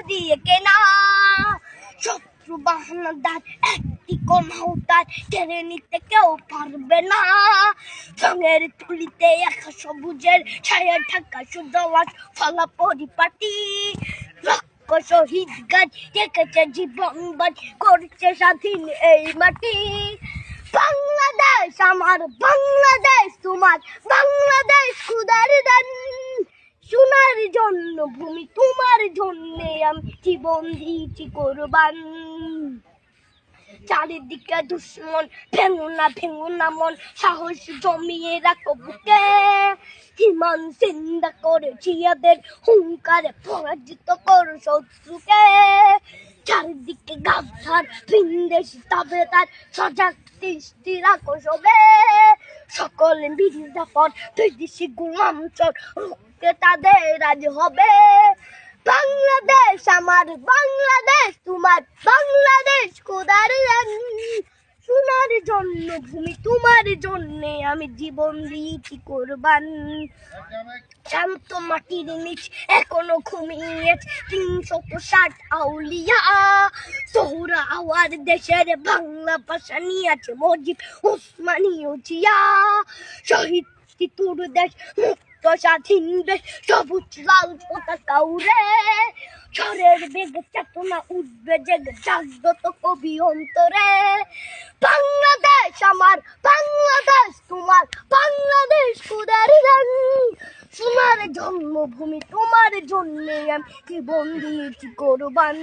দিয়ে কেনা। শত্রু বাহানাদার একটি কোনাও তার কেড়ে নিতে কেউ পারবে না। রঙের তুলিতে একা সবুজের ছায়া ঢাকা সুজলাস ফলা পরিপাটি। লক্ষ শহীদ গাছ রেখেছে জীবন বাজ করছে স্বাধীন এই মাটি। বাংলাদেশ আমার, বাংলাদেশ তোমার, বাংলাদেশ খুদার দান। সোনার জন্য ভূমি তোমার জন্যে আমি জীবন দিয়েছি কোরবান। চারিদিকে দুশ্মন, ভেঙো না মন, সাহস জমিয়ে রাখো বুকে। হিমান চিন্তা করেছি এদের হুঙ্কারে পরাজিত করো শত্রুকে। চারিদিকে গাদ্দার ভিনদেশী তবে তার সজাগ দৃষ্টি রাখো সবে। সকল মির্জাফর বিদেশি গোলাম চোর রুখতে তাদের আজ হবে। বাংলাদেশ আমার, বাংলাদেশ তোমার, বাংলাদেশ খোদার দান। সোনার জন্য ভূমি তোমার জন্যে আমি জীবন দিয়েছি কোরবান। শান্ত মাটির নিচ এখনো ঘুমিয়েছে ৩৬০ আউলিয়া। সোহরা আওয়ার দেশের বাংলা ভাষা নিয়ে আছে মজিদ ওসমানীয় জিয়া। শহীদ তিতুর দেশ, মুক্ত স্বাধীন দেশ, সবুজ লাল পতাকা উড়ে। ঝড়ের বেগে চেতনা উঠবে জেগে জাগ্রত কবি অন্তরে। বাংলাদেশ আমার, বাংলাদেশ তোমার, বাংলাদেশ খোদার দান। সোনার জন্মভূমি তোমার জন্যে আমি জীবন দিয়েছি কোরবান।